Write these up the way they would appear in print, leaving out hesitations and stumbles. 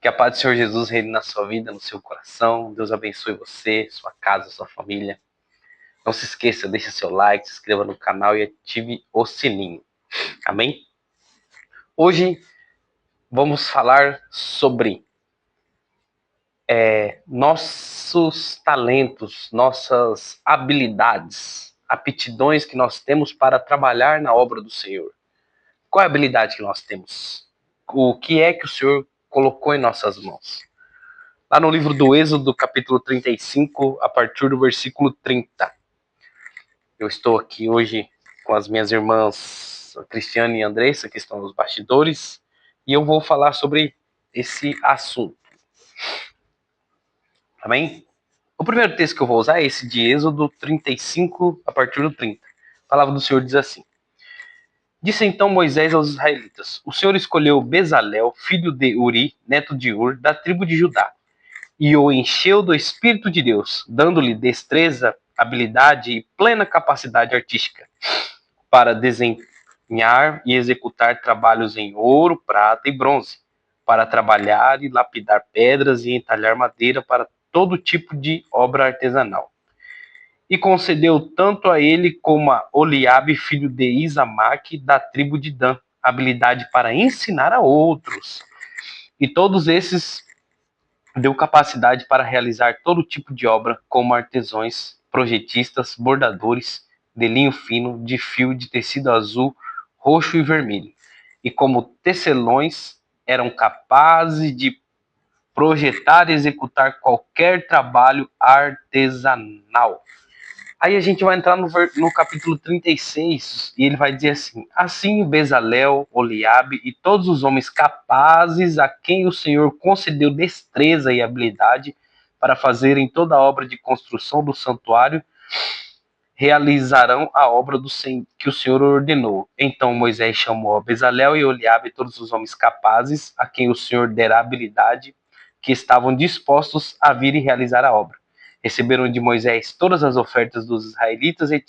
Que a paz do Senhor Jesus reine na sua vida, no seu coração. Deus abençoe você, sua casa, sua família. Não se esqueça, deixe seu like, se inscreva no canal e ative o sininho. Amém? Hoje vamos falar sobre nossos talentos, nossas habilidades, aptidões que nós temos para trabalhar na obra do Senhor. Qual é a habilidade que nós temos? O que é que o Senhor colocou em nossas mãos? Lá no livro do Êxodo, capítulo 35, a partir do versículo 30. Eu estou aqui hoje com as minhas irmãs Cristiane e Andressa, que estão nos bastidores, e eu vou falar sobre esse assunto. Amém? O primeiro texto que eu vou usar é esse de Êxodo 35, a partir do 30. A palavra do Senhor diz assim: Disse então Moisés aos israelitas: O Senhor escolheu Bezalel, filho de Uri, neto de Ur, da tribo de Judá, e o encheu do Espírito de Deus, dando-lhe destreza, habilidade e plena capacidade artística para desenhar e executar trabalhos em ouro, prata e bronze, para trabalhar e lapidar pedras e entalhar madeira para todo tipo de obra artesanal. E concedeu tanto a ele como a Oliabe, filho de Isamaque, da tribo de Dan, habilidade para ensinar a outros. E todos esses deu capacidade para realizar todo tipo de obra, como artesãos, projetistas, bordadores, de linho fino, de fio de tecido azul, roxo e vermelho. E como tecelões, eram capazes de projetar e executar qualquer trabalho artesanal. Aí a gente vai entrar no capítulo 36 e ele vai dizer assim: Assim Bezalel, Oliabe e todos os homens capazes a quem o Senhor concedeu destreza e habilidade para fazerem toda a obra de construção do santuário, realizarão a obra que o Senhor ordenou. Então Moisés chamou a Bezalel e Oliabe e todos os homens capazes a quem o Senhor dera habilidade, que estavam dispostos a vir e realizar a obra. Receberam de Moisés todas as ofertas dos israelitas e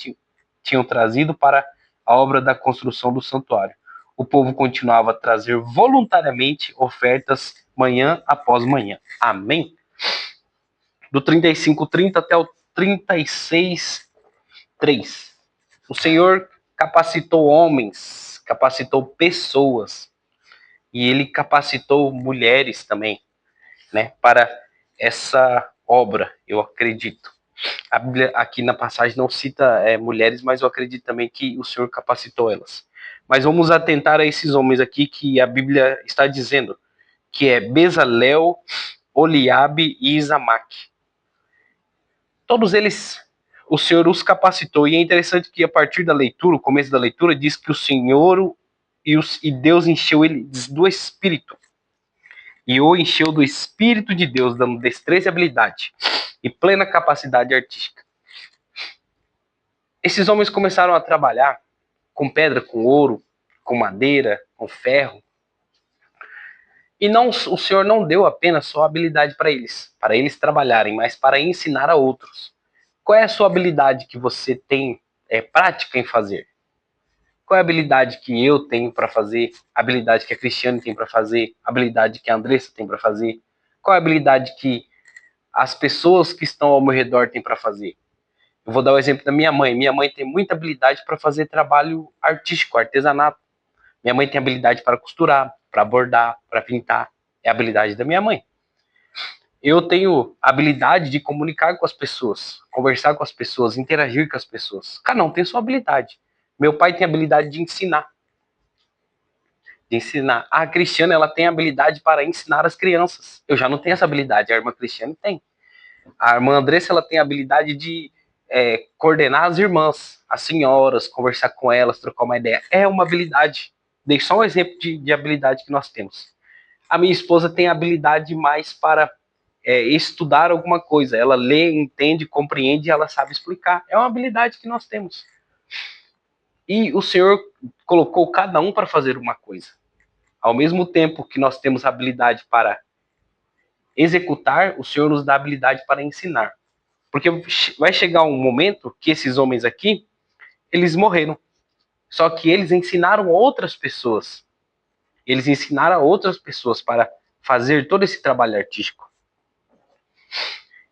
tinham trazido para a obra da construção do santuário. O povo continuava a trazer voluntariamente ofertas manhã após manhã. Amém? Do 35:30 até o 36:3. O Senhor capacitou homens, capacitou pessoas, e ele capacitou mulheres também, né, para essa obra, eu acredito. A Bíblia aqui na passagem não cita mulheres, mas eu acredito também que o Senhor capacitou elas. Mas vamos atentar a esses homens aqui que a Bíblia está dizendo, que é Bezalel, Oliabe e Isamaque. Todos eles, o Senhor os capacitou, e é interessante que a partir da leitura, o começo da leitura, diz que o Senhor e Deus encheu eles do Espírito. E o encheu do Espírito de Deus, dando destreza e habilidade e plena capacidade artística. Esses homens começaram a trabalhar com pedra, com ouro, com madeira, com ferro. E não, o Senhor não deu apenas só habilidade para eles trabalharem, mas para ensinar a outros. Qual é a sua habilidade que você tem prática em fazer? Qual é a habilidade que eu tenho para fazer? A habilidade que a Cristiane tem para fazer? A habilidade que a Andressa tem para fazer? Qual é a habilidade que as pessoas que estão ao meu redor têm para fazer? Eu vou dar o exemplo da minha mãe. Minha mãe tem muita habilidade para fazer trabalho artístico, artesanato. Minha mãe tem habilidade para costurar, para bordar, para pintar. É a habilidade da minha mãe. Eu tenho habilidade de comunicar com as pessoas, conversar com as pessoas, interagir com as pessoas. Cada um tem sua habilidade. Meu pai tem habilidade de ensinar. A Cristiane, ela tem habilidade para ensinar as crianças. Eu já não tenho essa habilidade, a irmã Cristiane tem. A irmã Andressa, ela tem a habilidade de coordenar as irmãs, as senhoras, conversar com elas, trocar uma ideia. É uma habilidade. Dei só um exemplo de habilidade que nós temos. A minha esposa tem habilidade mais para estudar alguma coisa. Ela lê, entende, compreende e ela sabe explicar. É uma habilidade que nós temos. E o Senhor colocou cada um para fazer uma coisa. Ao mesmo tempo que nós temos habilidade para executar, o Senhor nos dá habilidade para ensinar. Porque vai chegar um momento que esses homens aqui, eles morreram. Só que eles ensinaram outras pessoas. Eles ensinaram a outras pessoas para fazer todo esse trabalho artístico.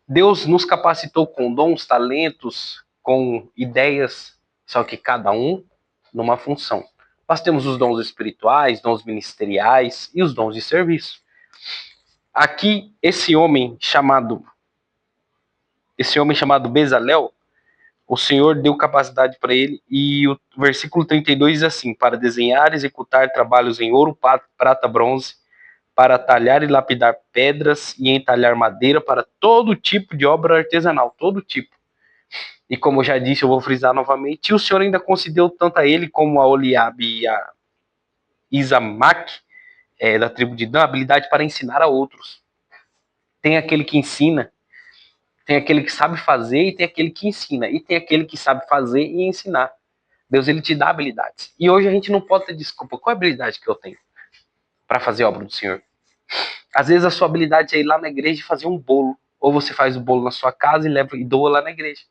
Deus nos capacitou com dons, talentos, com ideias, só que cada um numa função. Nós temos os dons espirituais, dons ministeriais e os dons de serviço. Aqui, esse homem chamado Bezalel, o Senhor deu capacidade para ele, e o versículo 32 diz assim: para desenhar e executar trabalhos em ouro, prata, bronze, para talhar e lapidar pedras e entalhar madeira para todo tipo de obra artesanal, todo tipo. E como eu já disse, eu vou frisar novamente, e o Senhor ainda concedeu tanto a ele como a Oliabe e a Isamac, da tribo de Dan, habilidade para ensinar a outros. Tem aquele que ensina, tem aquele que sabe fazer e tem aquele que ensina, e tem aquele que sabe fazer e ensinar. Deus, ele te dá habilidades. E hoje a gente não pode ter desculpa. Qual é a habilidade que eu tenho para fazer a obra do Senhor? Às vezes a sua habilidade é ir lá na igreja e fazer um bolo. Ou você faz o bolo na sua casa e leva e doa lá na igreja.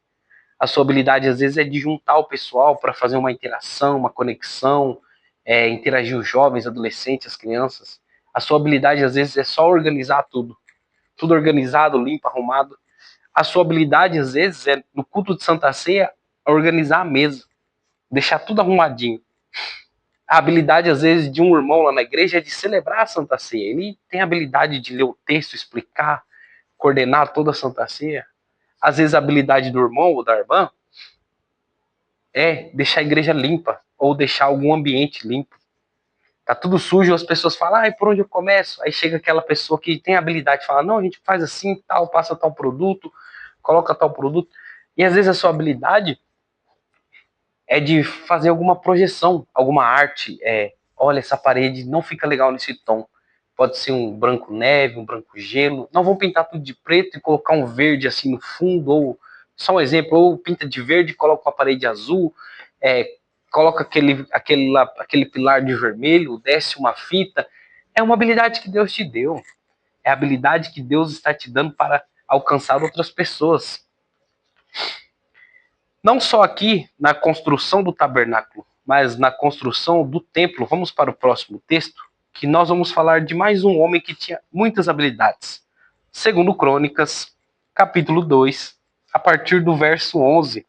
A sua habilidade às vezes é de juntar o pessoal para fazer uma interação, uma conexão, interagir os jovens, adolescentes, as crianças. A sua habilidade às vezes é só organizar tudo. Tudo organizado, limpo, arrumado. A sua habilidade às vezes é, no culto de Santa Ceia, organizar a mesa. Deixar tudo arrumadinho. A habilidade, às vezes, de um irmão lá na igreja é de celebrar a Santa Ceia. Ele tem a habilidade de ler o texto, explicar, coordenar toda a Santa Ceia. Às vezes, a habilidade do irmão ou da irmã é deixar a igreja limpa ou deixar algum ambiente limpo. Tá tudo sujo, as pessoas falam, por onde eu começo? Aí chega aquela pessoa que tem a habilidade de falar, não, a gente faz assim, tal, passa tal produto, coloca tal produto. E às vezes a sua habilidade é de fazer alguma projeção, alguma arte. Olha, essa parede não fica legal nesse tom. Pode ser um branco neve, um branco gelo. Não vamos pintar tudo de preto e colocar um verde assim no fundo, ou só um exemplo, ou pinta de verde e coloca uma parede azul, coloca aquele pilar de vermelho, desce uma fita. É uma habilidade que Deus te deu. É a habilidade que Deus está te dando para alcançar outras pessoas. Não só aqui na construção do tabernáculo, mas na construção do templo. Vamos para o próximo texto, que nós vamos falar de mais um homem que tinha muitas habilidades. Segundo Crônicas, capítulo 2, a partir do verso 11.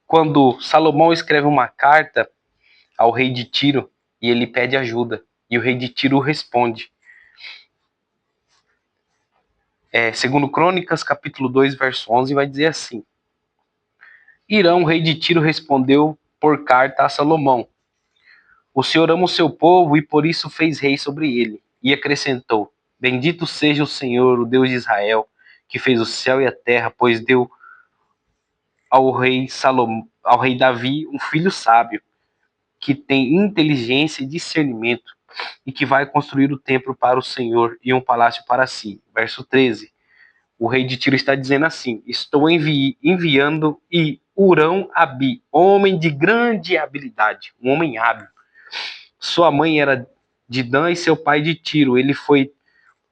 Quando Salomão escreve uma carta ao rei de Tiro e ele pede ajuda, e o rei de Tiro responde. Segundo Crônicas, capítulo 2, verso 11, vai dizer assim: Irão, rei de Tiro, respondeu por carta a Salomão: O Senhor ama o seu povo e por isso fez rei sobre ele. E acrescentou: Bendito seja o Senhor, o Deus de Israel, que fez o céu e a terra, pois deu ao rei Davi um filho sábio, que tem inteligência e discernimento, e que vai construir o templo para o Senhor e um palácio para si. Verso 13. O rei de Tiro está dizendo assim: Estou enviando e Hurão-Abi, homem de grande habilidade, um homem hábil. Sua mãe era de Dan e seu pai de Tiro. Ele foi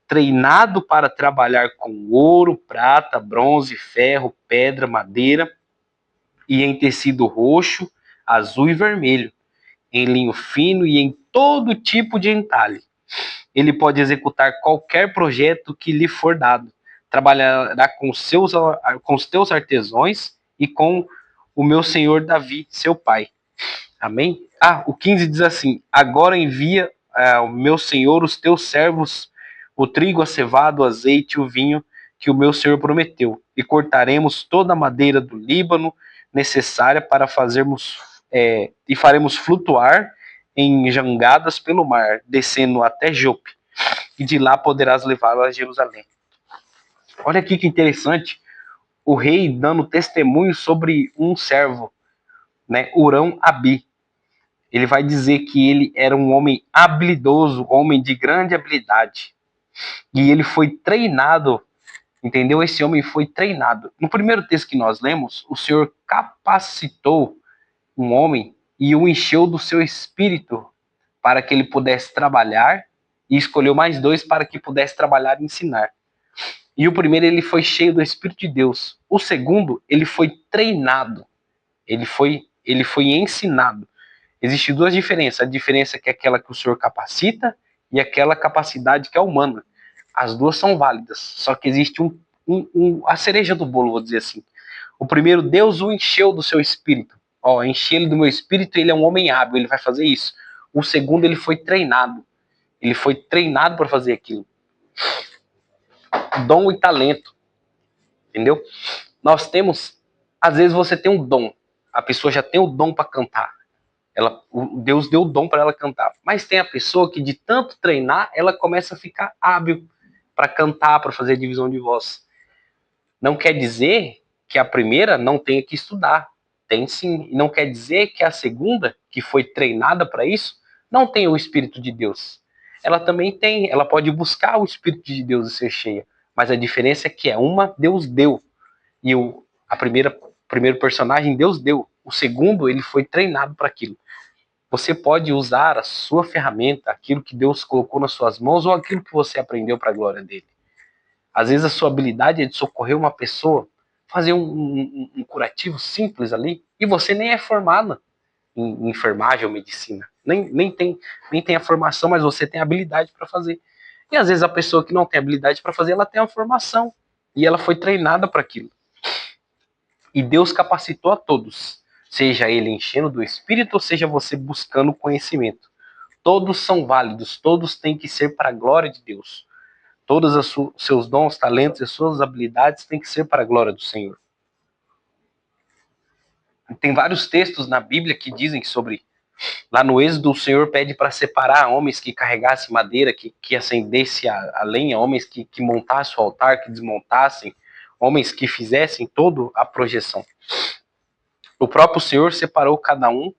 treinado para trabalhar com ouro, prata, bronze, ferro, pedra, madeira e em tecido roxo, azul e vermelho, em linho fino e em todo tipo de entalhe. Ele pode executar qualquer projeto que lhe for dado. Trabalhará com os teus artesãos e com o meu senhor Davi, seu pai. Amém? O 15 diz assim: Agora envia ao meu senhor os teus servos, o trigo, a cevada, o azeite e o vinho que o meu senhor prometeu, e cortaremos toda a madeira do Líbano necessária para fazermos, e faremos flutuar em jangadas pelo mar, descendo até Jope, e de lá poderás levá-lo a Jerusalém. Olha aqui que interessante, o rei dando testemunho sobre um servo, né, Hurão-Abi. Ele vai dizer que ele era um homem habilidoso, homem de grande habilidade. E ele foi treinado, entendeu? Esse homem foi treinado. No primeiro texto que nós lemos, o Senhor capacitou um homem e o encheu do seu espírito para que ele pudesse trabalhar, e escolheu mais dois para que pudesse trabalhar e ensinar. E o primeiro, ele foi cheio do Espírito de Deus. O segundo, ele foi treinado. Ele foi ensinado. Existem duas diferenças. A diferença é que aquela que o Senhor capacita e aquela capacidade que é humana. As duas são válidas, só que existe a cereja do bolo, vou dizer assim. O primeiro, Deus o encheu do seu espírito. Ó, enche ele do meu espírito, ele é um homem hábil, ele vai fazer isso. O segundo, ele foi treinado. Ele foi treinado para fazer aquilo. Dom e talento, entendeu? Nós temos, às vezes você tem um dom, a pessoa já tem o dom para cantar. Deus deu o dom para ela cantar. Mas tem a pessoa que de tanto treinar, ela começa a ficar hábil para cantar, para fazer divisão de voz. Não quer dizer que a primeira não tenha que estudar. Tem sim. E não quer dizer que a segunda, que foi treinada para isso, não tenha o Espírito de Deus. Ela também tem, ela pode buscar o Espírito de Deus e ser cheia. Mas a diferença é que uma Deus deu. E primeiro personagem Deus deu. O segundo, ele foi treinado para aquilo. Você pode usar a sua ferramenta, aquilo que Deus colocou nas suas mãos ou aquilo que você aprendeu para a glória dele. Às vezes a sua habilidade é de socorrer uma pessoa, fazer um curativo simples ali, e você nem é formada em enfermagem ou medicina. Nem tem a formação, mas você tem a habilidade para fazer. E às vezes a pessoa que não tem habilidade para fazer, ela tem a formação. E ela foi treinada para aquilo. E Deus capacitou a todos. Seja ele enchendo do Espírito, ou seja você buscando conhecimento. Todos são válidos, todos têm que ser para a glória de Deus. Todos os seus dons, talentos e suas habilidades têm que ser para a glória do Senhor. Tem vários textos na Bíblia que dizem sobre... Lá no Êxodo, o Senhor pede para separar homens que carregassem madeira, que acendessem a lenha, homens que montassem o altar, que desmontassem, homens que fizessem toda a projeção. O próprio Senhor separou cada um,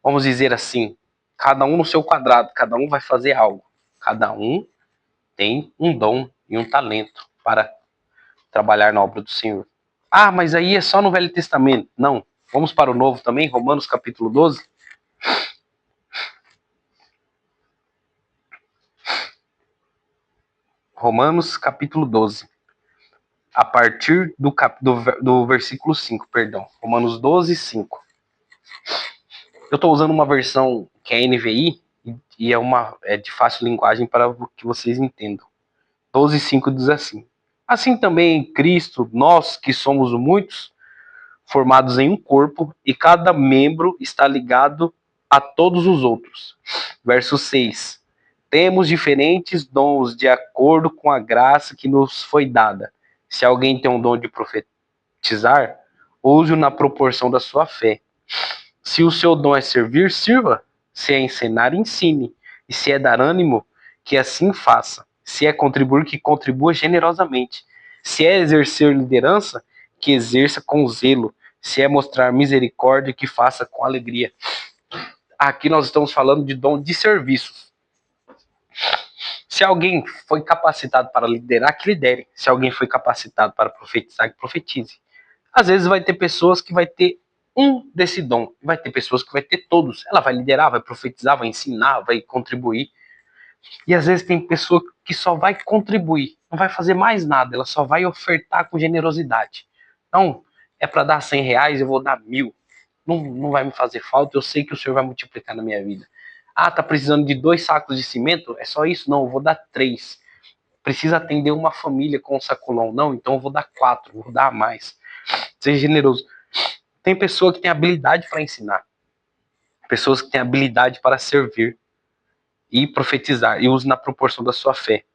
vamos dizer assim, cada um no seu quadrado, cada um vai fazer algo. Cada um tem um dom e um talento para trabalhar na obra do Senhor. Ah, mas aí é só no Velho Testamento. Não. Vamos para o Novo também, Romanos capítulo 12. Romanos capítulo 12. A partir do versículo 5, perdão. Romanos 12, 5. Eu estou usando uma versão que é NVI e é de fácil linguagem para que vocês entendam. 12, 5 diz assim: assim também em Cristo, nós que somos muitos, formados em um corpo, e cada membro está ligado a todos os outros. Verso 6. Temos diferentes dons de acordo com a graça que nos foi dada. Se alguém tem um dom de profetizar, use-o na proporção da sua fé. Se o seu dom é servir, sirva. Se é ensinar, ensine. E se é dar ânimo, que assim faça. Se é contribuir, que contribua generosamente. Se é exercer liderança, que exerça com zelo. Se é mostrar misericórdia, que faça com alegria. Aqui nós estamos falando de dom de serviços. Se alguém foi capacitado para liderar, que lidere. Se alguém foi capacitado para profetizar, que profetize. Às vezes vai ter pessoas que vai ter um desse dom, vai ter pessoas que vai ter todos. Ela vai liderar, vai profetizar, vai ensinar, vai contribuir. E às vezes tem pessoa que só vai contribuir, não vai fazer mais nada, ela só vai ofertar com generosidade. Então, é para dar R$100, eu vou dar 1.000. Não vai me fazer falta, eu sei que o Senhor vai multiplicar na minha vida. Ah, tá precisando de 2 sacos de cimento? É só isso? Não, eu vou dar 3. Precisa atender uma família com um sacolão? Não, então eu vou dar 4, vou dar mais. Seja generoso. Tem pessoa que tem habilidade para ensinar. Pessoas que têm habilidade para servir e profetizar, e usa na proporção da sua fé.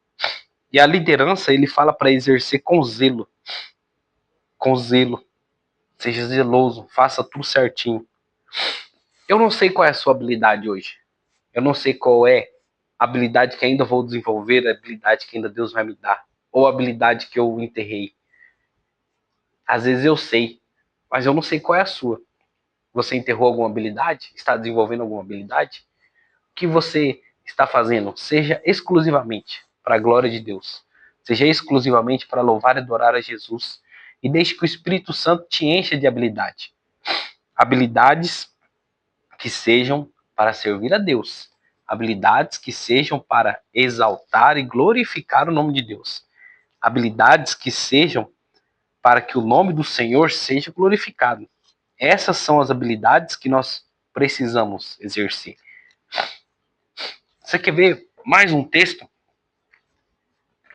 E a liderança, ele fala para exercer com zelo. Com zelo. Seja zeloso, faça tudo certinho. Eu não sei qual é a sua habilidade hoje. Eu não sei qual é a habilidade que ainda vou desenvolver, a habilidade que ainda Deus vai me dar, ou a habilidade que eu enterrei. Às vezes eu sei, mas eu não sei qual é a sua. Você enterrou alguma habilidade? Está desenvolvendo alguma habilidade? O que você está fazendo? Seja exclusivamente para a glória de Deus. Seja exclusivamente para louvar e adorar a Jesus. E deixe que o Espírito Santo te encha de habilidade. Habilidades que sejam para servir a Deus. Habilidades que sejam para exaltar e glorificar o nome de Deus. Habilidades que sejam para que o nome do Senhor seja glorificado. Essas são as habilidades que nós precisamos exercer. Você quer ver Mais um texto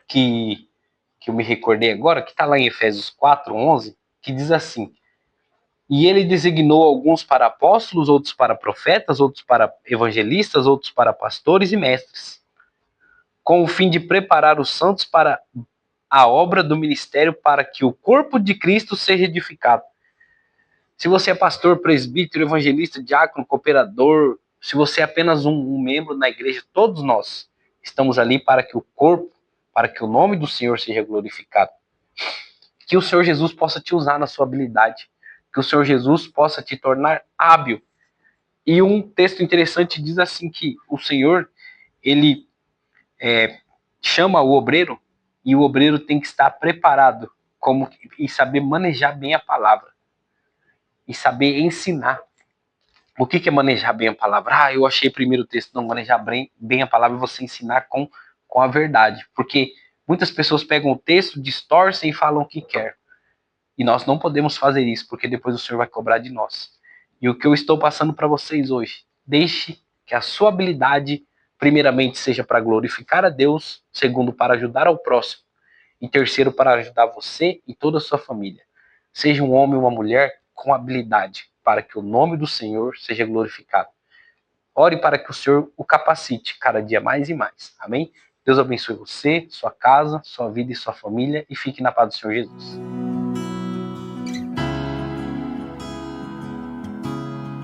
que eu me recordei agora, que está lá em Efésios 4:11, que diz assim: e ele designou alguns para apóstolos, outros para profetas, outros para evangelistas, outros para pastores e mestres, com o fim de preparar os santos para a obra do ministério, para que o corpo de Cristo seja edificado. Se você é pastor, presbítero, evangelista, diácono, cooperador, se você é apenas um membro na igreja, todos nós estamos ali para que o corpo, para que o nome do Senhor seja glorificado. Que o Senhor Jesus possa te usar na sua habilidade, que o Senhor Jesus possa te tornar hábil. E um texto interessante diz assim que o Senhor, ele chama o obreiro, e o obreiro tem que estar preparado como, e saber manejar bem a palavra, e saber ensinar. O que é manejar bem a palavra? Eu achei primeiro o texto, não, manejar bem a palavra é você ensinar com a verdade, porque muitas pessoas pegam o texto, distorcem e falam o que quer. E nós não podemos fazer isso, porque depois o Senhor vai cobrar de nós. E o que eu estou passando para vocês hoje, deixe que a sua habilidade, primeiramente, seja para glorificar a Deus, segundo, para ajudar ao próximo, e terceiro, para ajudar você e toda a sua família. Seja um homem ou uma mulher com habilidade, para que o nome do Senhor seja glorificado. Ore para que o Senhor o capacite cada dia mais e mais. Amém? Deus abençoe você, sua casa, sua vida e sua família, e fique na paz do Senhor Jesus.